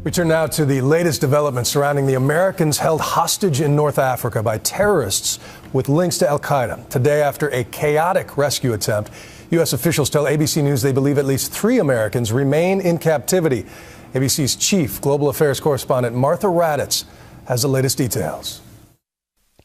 We turn now to the latest developments surrounding the Americans held hostage in North Africa by terrorists with links to al-Qaeda. Today, after a chaotic rescue attempt, U.S. officials tell ABC News they believe at least 3 Americans remain in captivity. ABC's chief global affairs correspondent Martha Raddatz has the latest details.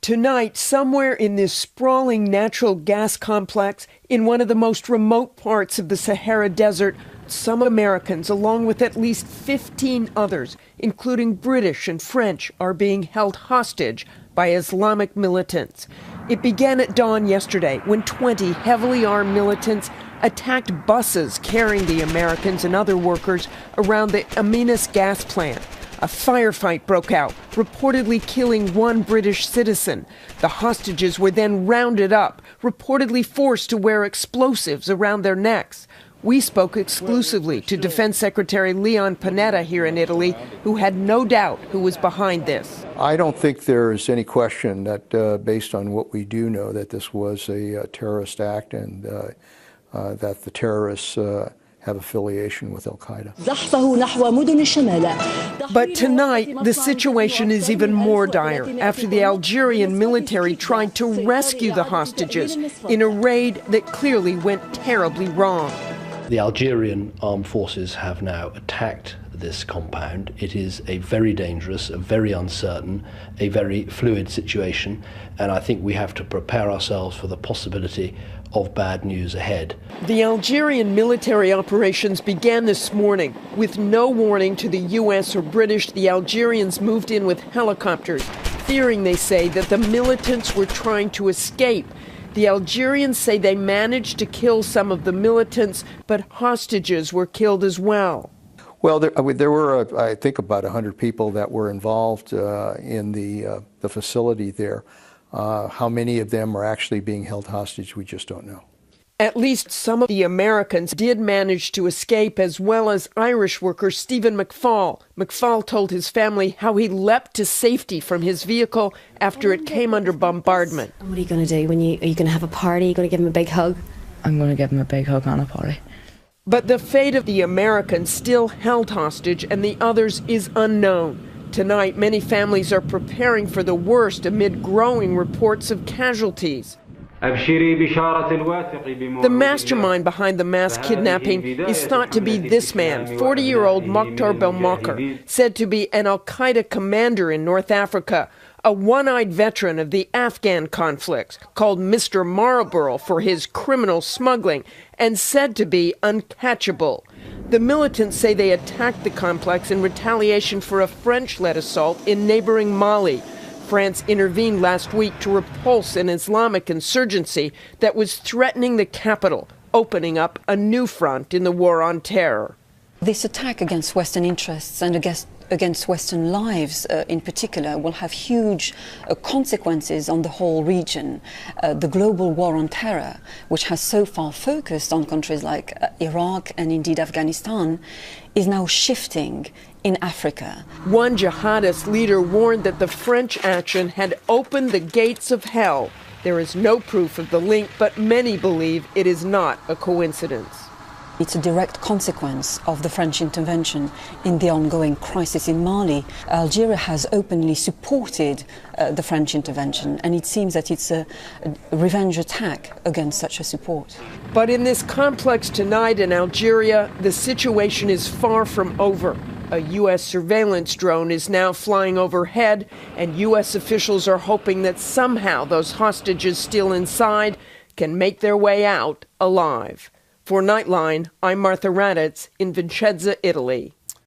Tonight, somewhere in this sprawling natural gas complex in one of the most remote parts of the Sahara Desert, some Americans, along with at least 15 others, including British and French, are being held hostage by Islamic militants. It began at dawn yesterday when 20 heavily armed militants attacked buses carrying the Americans and other workers around the Aminas gas plant. A firefight broke out, reportedly killing 1 British citizen. The hostages were then rounded up, reportedly forced to wear explosives around their necks. We spoke exclusively to Defense Secretary Leon Panetta here in Italy, who had no doubt who was behind this. I don't think there's any question that, based on what we do know, that this was a terrorist act and that the terrorists have affiliation with al-Qaeda. But tonight, the situation is even more dire after the Algerian military tried to rescue the hostages in a raid that clearly went terribly wrong. The Algerian armed forces have now attacked this compound. It is a very dangerous, a very uncertain, a very fluid situation, and I think we have to prepare ourselves for the possibility of bad news ahead. The Algerian military operations began this morning. With no warning to the U.S. or British, the Algerians moved in with helicopters, fearing, they say, that the militants were trying to escape. The Algerians say they managed to kill some of the militants, but hostages were killed as well. Well, there were, I think, about 100 people that were involved in the facility there. How many of them are actually being held hostage, we just don't know. At least some of the Americans did manage to escape, as well as Irish worker Stephen McFall. McFall told his family how he leapt to safety from his vehicle after it came under bombardment. What are you going to do? Are you going to have a party? Are you going to give him a big hug? I'm going to give him a big hug and a party. But the fate of the Americans still held hostage and the others is unknown. Tonight, many families are preparing for the worst amid growing reports of casualties. The mastermind behind the mass kidnapping is thought to be this man, 40-year-old Mokhtar Belmokhtar, said to be an al-Qaeda commander in North Africa, a one-eyed veteran of the Afghan conflicts, called Mr. Marlborough for his criminal smuggling, and said to be uncatchable. The militants say they attacked the complex in retaliation for a French-led assault in neighboring Mali. France intervened last week to repulse an Islamic insurgency that was threatening the capital, opening up a new front in the war on terror. This attack against Western interests and against Western lives in particular will have huge consequences on the whole region. The global war on terror, which has so far focused on countries like Iraq and indeed Afghanistan, is now shifting in Africa. One jihadist leader warned that the French action had opened the gates of hell. There is no proof of the link, but many believe it is not a coincidence. It's a direct consequence of the French intervention in the ongoing crisis in Mali. Algeria has openly supported the French intervention, and it seems that it's a revenge attack against such a support. But in this complex tonight in Algeria, the situation is far from over. A U.S. surveillance drone is now flying overhead, and U.S. officials are hoping that somehow those hostages still inside can make their way out alive. For Nightline, I'm Martha Raddatz in Vicenza, Italy.